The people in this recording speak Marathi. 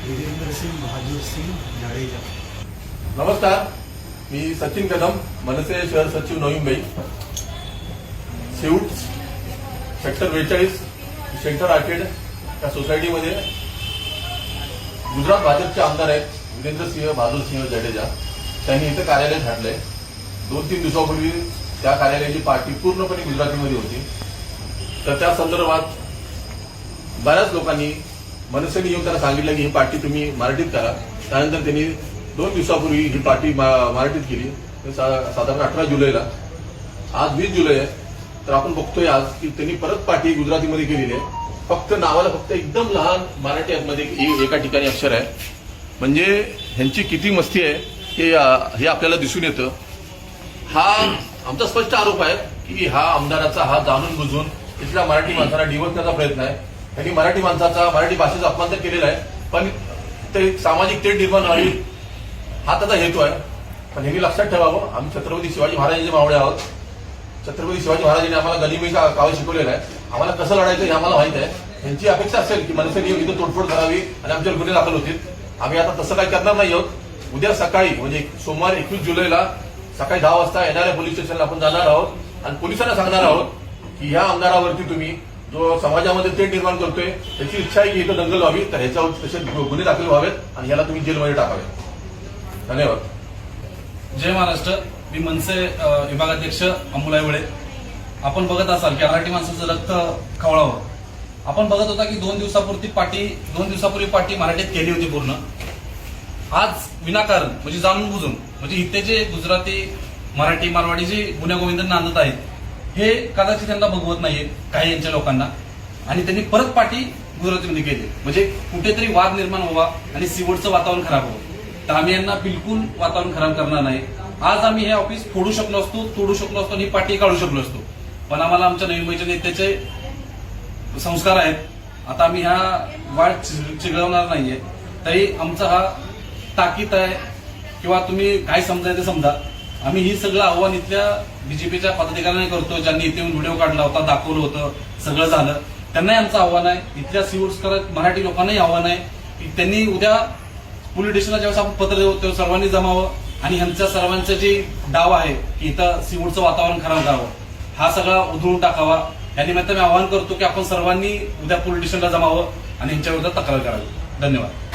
वीरेंद्र सिंह बहादुर सिंह जाडेजा। नमस्कार, मी सचिन कदम, मनसे शहर सचिव नवी मुंबई। शेवट सेक्टर 42 सेंटर आर्केड या सोसायटीमध्ये गुजरात भाजपचे आमदार आहेत वीरेंद्र सिंह बहादुर सिंह जाडेजा। त्यांनी इथं कार्यालय झाडलंय। 2-3 दिवसापूर्वी त्या कार्यालयाची पार्टी पूर्णपणे गुजरातीमध्ये होती। तर त्या संदर्भात बऱ्याच लोकांनी मनसेने येऊन त्यांना सांगितलं की ही पार्टी तुम्ही मराठीत करा। त्यानंतर त्यांनी 2 दिवसापूर्वी ही पार्टी मराठीत केली, साधारण 18 जुलैला। आज 20 जुलै आहे, तर आपण बघतोय आज की त्यांनी परत पार्टी गुजरातीमध्ये केलेली आहे। फक्त नावाला फक्त एकदम लहान मराठी आतमध्ये एका ठिकाणी अक्षर आहे। म्हणजे ह्यांची किती मस्ती आहे हे आपल्याला दिसून येतं। हा आमचा स्पष्ट आरोप आहे की हा आमदाराचा हा जाणून बुजून इथल्या मराठी माणसांना डिवचण्याचा प्रयत्न आहे। त्यांनी मराठी माणसाचा, मराठी भाषेचा अपमान तर केलेला आहे, पण ते सामाजिक तेढ निर्माण व्हावी हा त्याचा हेतू आहे। पण यांनी लक्षात ठेवावं, आम्ही छत्रपती शिवाजी महाराजांचे मावळे आहोत। छत्रपती शिवाजी महाराजांनी आम्हाला गनिमीचा काळ शिकवलेला आहे। आम्हाला कसं लढायचं हे आम्हाला माहित आहे। यांची अपेक्षा असेल की मनसेने इथं तोडफोड करावी आणि आमच्यावर गुन्हे दाखल होतील। आम्ही आता तसं काही करणार नाही आहोत। उद्या सकाळी म्हणजे सोमवार 21 जुलैला सकाळी 10 वाजता येणाऱ्या पोलीस स्टेशनला आपण जाणार आहोत आणि पोलिसांना सांगणार आहोत की ह्या आमदारावरती तुम्ही जो समाजामध्ये तेढ निर्माण करतोय, त्याची इच्छा आहे की इथं दंगल व्हावी, तर ह्याच्यावर तसे गुन्हे दाखल व्हावेत आणि याला तुम्ही जेलमध्ये टाकावे। धन्यवाद। जय महाराष्ट्र। मी मनसे विभागाध्यक्ष अमोल आयवळे। आपण बघत असाल की मराठी माणसाचं रक्त खवळावं। आपण बघत होता की 2 दिवसापूर्वी पार्टी मराठीत केली होती पूर्ण। आज विनाकारण म्हणजे जाणून बुजून म्हणजे इथे जे गुजराती, मराठी, मारवाडी जे गुण्यागोविंद नांदत आहेत, हे कदाचित त्यांना बघवत नाहीये काही यांच्या लोकांना, आणि त्यांनी परत पार्टी गुजरातीमध्ये केली म्हणजे कुठेतरी वाद निर्माण व्हावा आणि सिवडचं वातावरण खराब व्हावं। तर आम्ही यांना बिलकुल वातावरण खराब करणार नाही। आज आम्ही हे ऑफिस फोडू शकलो असतो, तोडू शकलो असतो आणि ही पार्टी काढू शकलो असतो, पण आम्हाला आमच्या नवी मुंबईच्या नेत्याचे संस्कार आहेत। आता आम्ही ह्या वाढ चिघळवणार नाहीये। तरी आमचा हा ताकीद आहे, किंवा तुम्ही काय समजायचं समजा। आम्ही ही सगळं आव्हान इथल्या बीजेपीच्या पदाधिकाऱ्यांना करतो, ज्यांनी इथे येऊन व्हिडिओ काढला होता, दाखवलं होतं, सगळं झालं। त्यांनाही आमचं आव्हान आहे, इथल्या सिवोर्सकर मराठी लोकांनाही आव्हान आहे की त्यांनी उद्या पोलीस स्टेशनला ज्यावेळेस आपण पत्र देऊ तेव्हा सर्वांनी जमावं आणि ह्यांच्या सर्वांचं जे डाव आहे की इथं सिवोर्सचं वातावरण खराब करावं, हा सगळा उधळून टाकावा। या निमित्त मी आवाहन करतो की आपण सर्वांनी उद्या पोलीस स्टेशनला जमावं आणि यांच्या विरोधात तक्रार करावी। धन्यवाद।